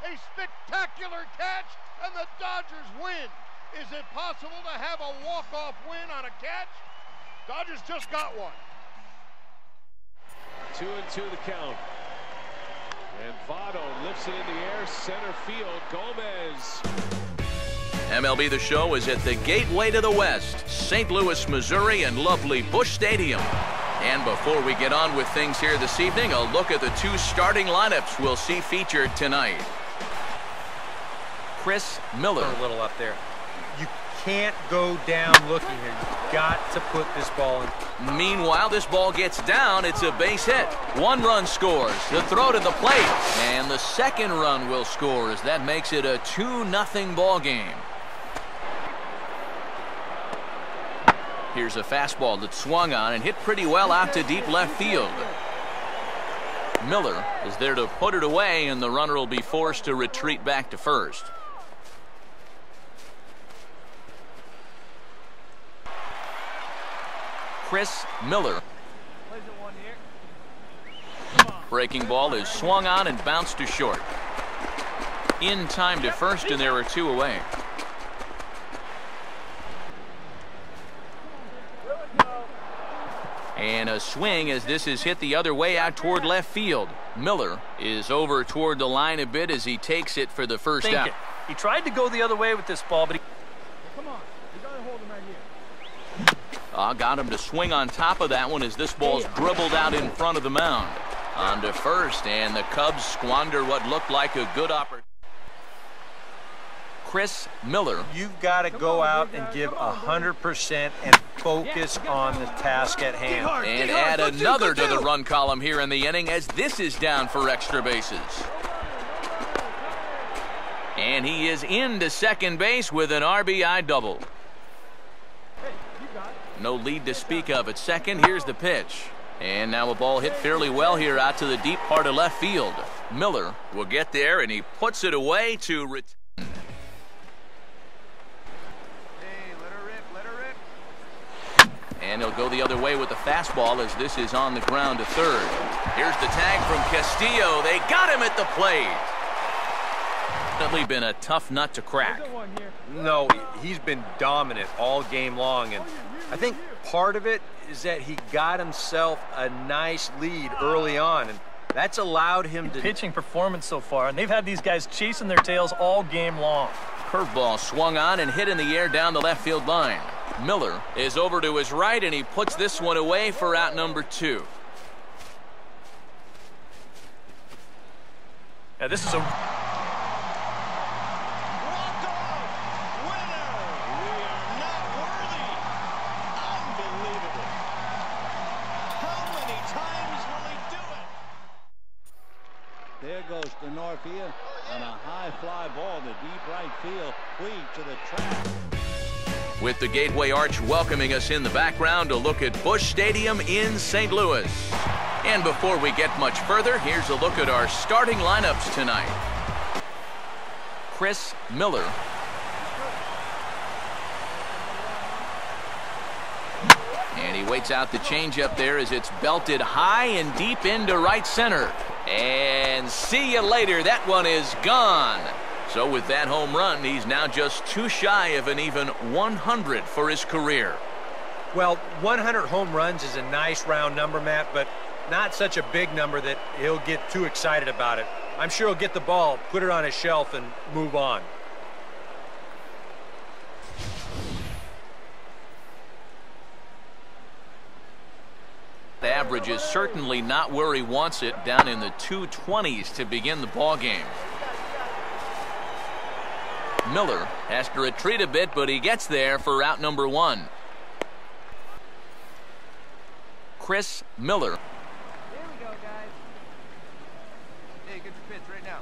A spectacular catch, and the Dodgers win. Is it possible to have a walk-off win on a catch? Dodgers just got one. 2-2 the count. And Votto lifts it in the air, center field. Gomez. MLB The Show is at the gateway to the West, St. Louis, Missouri, and lovely Busch Stadium. And before we get on with things here this evening, a look at the two starting lineups we'll see featured tonight. Chris Miller. A little up there. You can't go down looking here. You've got to put this ball in. Meanwhile, this ball gets down. It's a base hit. One run scores. The throw to the plate. And the second run will score as that makes it a 2-0 ball game. Here's a fastball that swung on and hit pretty well out to deep left field. Miller is there to put it away, and the runner will be forced to retreat back to first. Chris Miller. Breaking ball is swung on and bounced to short. In time to first, and there are two away. And a swing as this is hit the other way out toward left field. Miller is over toward the line a bit as he takes it for the first out. He tried to go the other way with this ball, but he... Come on, you gotta hold him right here. Got him to swing on top of that one as this ball's dribbled out in front of the mound. On to first, and the Cubs squander what looked like a good opportunity. Chris Miller. You've got to go out and give 100% and focus on the task at hand. And add another to the run column here in the inning as this is down for extra bases. And he is into second base with an RBI double. No lead to speak of at second. Here's the pitch. And now a ball hit fairly well here out to the deep part of left field. Miller will get there, and he puts it away to return. And he'll go the other way with the fastball as this is on the ground to third. Here's the tag from Castillo. They got him at the plate. Definitely been a tough nut to crack. No, he's been dominant all game long, and I think part of it is that he got himself a nice lead early on, and that's allowed him to... Pitching performance so far, and they've had these guys chasing their tails all game long. Curveball swung on and hit in the air down the left field line. Miller is over to his right, and he puts this one away for out number 2. Now this is a... There goes to north here on a high fly ball to deep right field. Puig to the track. With the Gateway Arch welcoming us in the background, a look at Busch Stadium in St. Louis. And before we get much further, here's a look at our starting lineups tonight. Chris Miller. And he waits out the changeup there as it's belted high and deep into right center. And see you later. That one is gone. So with that home run, he's now just too shy of an even 100 for his career. Well, 100 home runs is a nice round number, Matt, but not such a big number that he'll get too excited about it. I'm sure he'll get the ball, put it on his shelf, and move on. The average is certainly not where he wants it, down in the 220s to begin the ball game. Miller has to retreat a bit, but he gets there for out number 1. Chris Miller. Here we go, guys. Hey, get your pitch right now.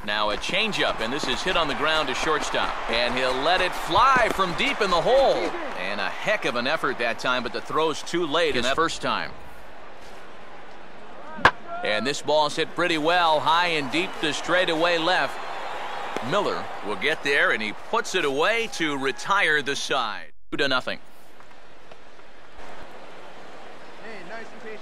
Now a changeup, and this is hit on the ground to shortstop. And he'll let it fly from deep in the hole. And a heck of an effort that time, but the throw's too late in that first time. And this ball's hit pretty well, high and deep to straightaway left. Miller will get there, and he puts it away to retire the side. 2-0. Hey, nice and patient.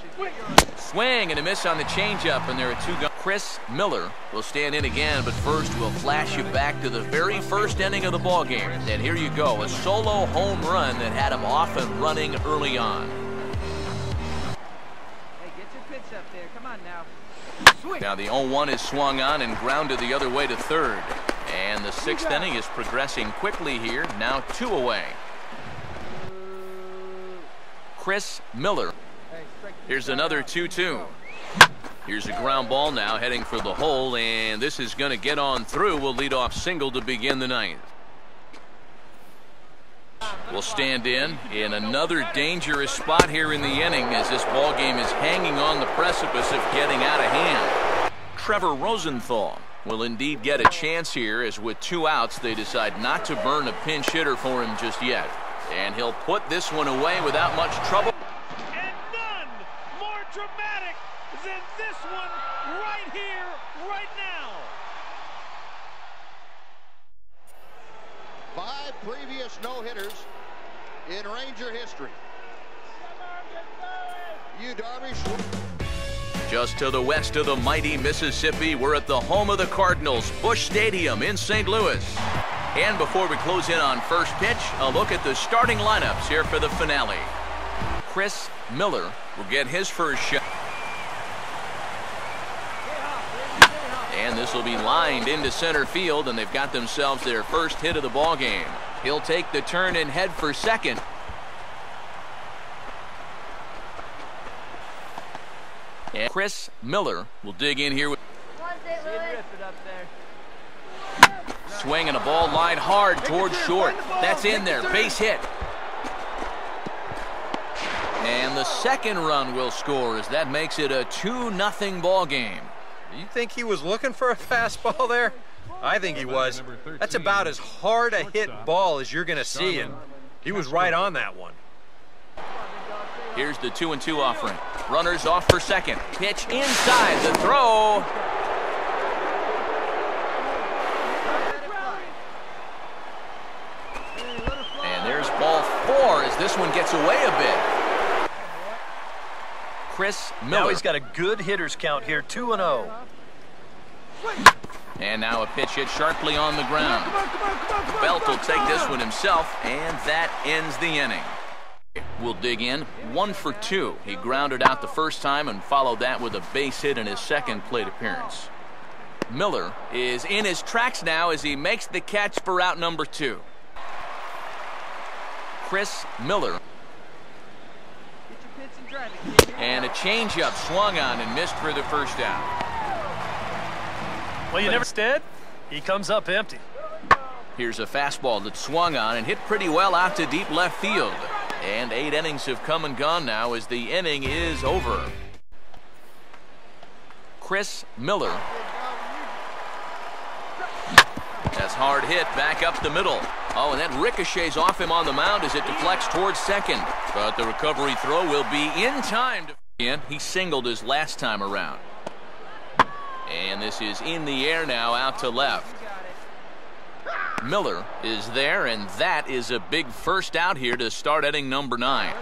Swing and a miss on the changeup, and there are two guns. Chris Miller will stand in again, but first we'll flash you back to the very first inning of the ball game. And here you go, a solo home run that had him off and running early on. Hey, get your pitch up there. Come on now. Now the 0-1 is swung on and grounded the other way to third. And the sixth inning is progressing quickly here. Now 2 away. Chris Miller. Here's another 2-2. Here's a ground ball now heading for the hole, and this is going to get on through. Will lead off single to begin the ninth. Will stand in another dangerous spot here in the inning as this ball game is hanging on the precipice of getting out of hand. Trevor Rosenthal will indeed get a chance here, as with 2 outs they decide not to burn a pinch hitter for him just yet. And he'll put this one away without much trouble. And none more dramatic than this one right here, right now. 5 previous no-hitters in Ranger history. You Darvish. Just to the west of the mighty Mississippi, we're at the home of the Cardinals, Busch Stadium in St. Louis. And before we close in on first pitch, a look at the starting lineups here for the finale. Chris Miller will get his first shot. And this will be lined into center field, and they've got themselves their first hit of the ball game. He'll take the turn and head for second. And Chris Miller will dig in here with swing, and a ball lined hard towards short. That's in there. Base hit. And the second run will score, as that makes it a 2-0 ball game. You think he was looking for a fastball there? I think he was. That's about as hard a hit ball as you're going to see, and he was right on that one. Here's the 2-2 offering. Runners off for second. Pitch inside. The throw. And there's ball 4 as this one gets away a bit. Chris Miller. Now he's got a good hitter's count here, 2-0. And now a pitch hit sharply on the ground. Belt will take this one himself, and that ends the inning. We'll dig in. 1 for 2. He grounded out the first time and followed that with a base hit in his second plate appearance. Miller is in his tracks now as he makes the catch for out number 2. Chris Miller. And a changeup swung on and missed for the first out. Well, you never instead, he comes up empty. Here's a fastball that swung on and hit pretty well out to deep left field. And 8 innings have come and gone now as the inning is over. Chris Miller. That's hard hit back up the middle. Oh, and that ricochets off him on the mound as it deflects towards second. But the recovery throw will be in time. He singled his last time around. And this is in the air now, out to left. Miller is there, and that is a big first out here to start inning number 9.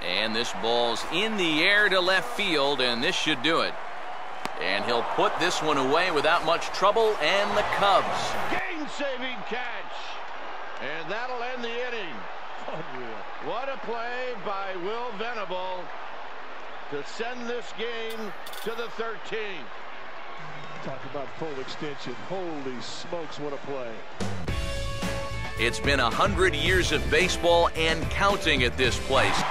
And this ball's in the air to left field, and this should do it. And he'll put this one away without much trouble, and the Cubs. Game-saving catch. And that'll end the inning. What a play by Will Venable to send this game to the 13th. Talk about full extension. Holy smokes, what a play. It's been 100 years of baseball and counting at this place.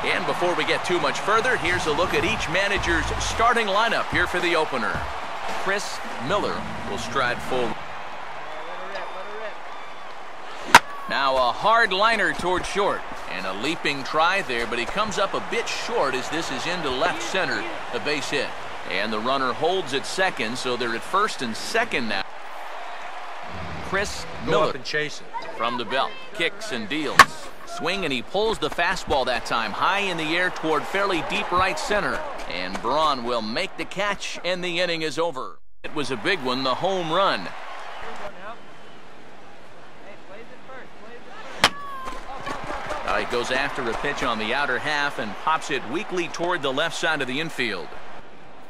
And before we get too much further, here's a look at each manager's starting lineup here for the opener. Chris Miller will stride forward. Now a hard liner toward short. And a leaping try there, but he comes up a bit short as this is into left center, a base hit. And the runner holds at second, so they're at first and second now. Chris Miller up and chase it. From the belt, kicks and deals. Swing, and he pulls the fastball that time high in the air toward fairly deep right center. And Braun will make the catch, and the inning is over. It was a big one, the home run. He goes after a pitch on the outer half and pops it weakly toward the left side of the infield.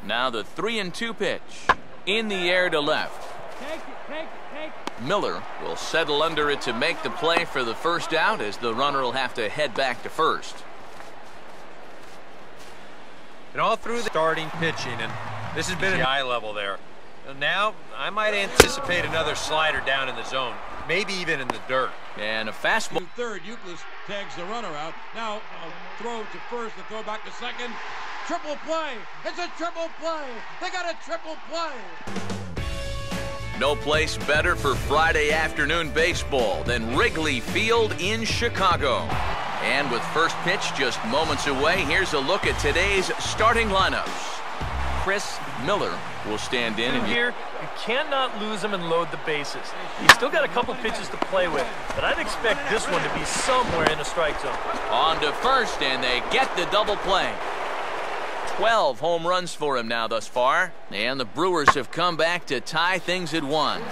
Now the 3-2 pitch. In the air to left. Miller will settle under it to make the play for the first out, as the runner will have to head back to first. And all through the starting pitching, and this has been at the eye level there. Now I might anticipate another slider down in the zone, maybe even in the dirt. And a fastball. Third, Euclid tags the runner out. Now a throw to first, a throw back to second. Triple play. It's a triple play. They got a triple play. No place better for Friday afternoon baseball than Wrigley Field in Chicago. And with first pitch just moments away, here's a look at today's starting lineups. Chris Miller will stand in. And here, you cannot lose him and load the bases. He's still got a couple pitches to play with, but I'd expect this one to be somewhere in the strike zone. On to first, and they get the double play. 12 home runs for him now thus far, and the Brewers have come back to tie things at 1.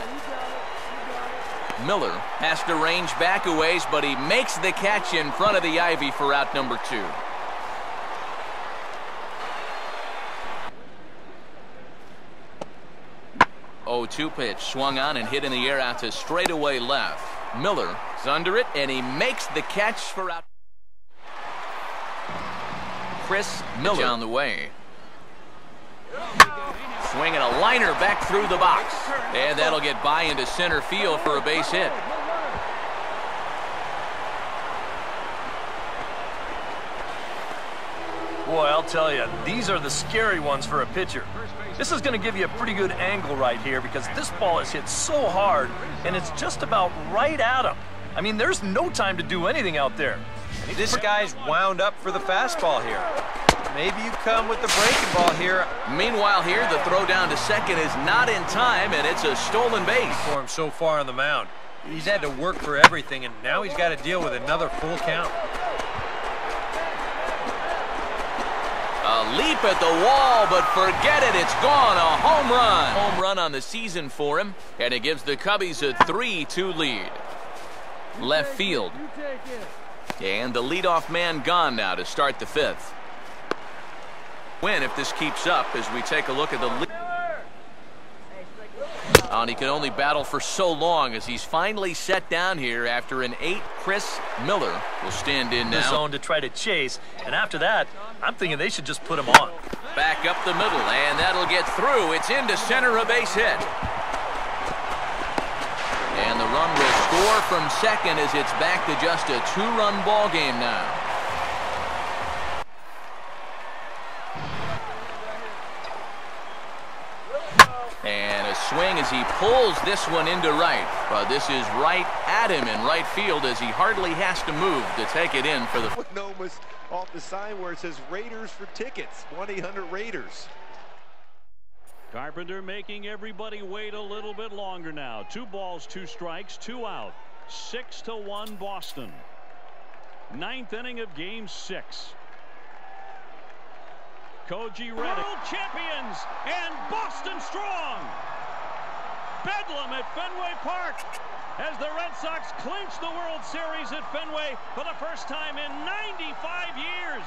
Miller has to range back a ways, but he makes the catch in front of the ivy for out number 2. Oh, 2 pitch swung on and hit in the air out to straightaway left. Miller is under it, and he makes the catch for out. Chris Miller on the way. Swinging a liner back through the box. And that'll get by into center field for a base hit. Boy, I'll tell you, these are the scary ones for a pitcher. This is going to give you a pretty good angle right here because this ball is hit so hard and it's just about right at him. I mean, there's no time to do anything out there. This guy's wound up for the fastball here. Maybe you come with the breaking ball here. Meanwhile here, the throw down to second is not in time, and it's a stolen base. For him so far on the mound. He's had to work for everything, and now he's got to deal with another full count. A leap at the wall, but forget it, it's gone. A home run. Home run on the season for him, and it gives the Cubbies a 3-2 lead. Left field. And the leadoff man gone now to start the 5th. Win if this keeps up as we take a look at the lead. And he can only battle for so long as he's finally set down here after an 8. Chris Miller will stand in now. Zone to try to chase, and after that, I'm thinking they should just put him on. Back up the middle, and that'll get through. It's into center, a base hit. And the run will score from second as it's back to just a 2-run ball game now. And a swing as he pulls this one into right. But this is right at him in right field as he hardly has to move to take it in for the... Footnote was off the sign where it says Raiders for tickets. 1-800-RAIDERS. Carpenter making everybody wait a little bit longer now. 2 balls, 2 strikes, 2 out. 6-1 Boston. 9th inning of game 6. Koji Reddick. World champions and Boston strong. Bedlam at Fenway Park as the Red Sox clinch the World Series at Fenway for the first time in 95 years.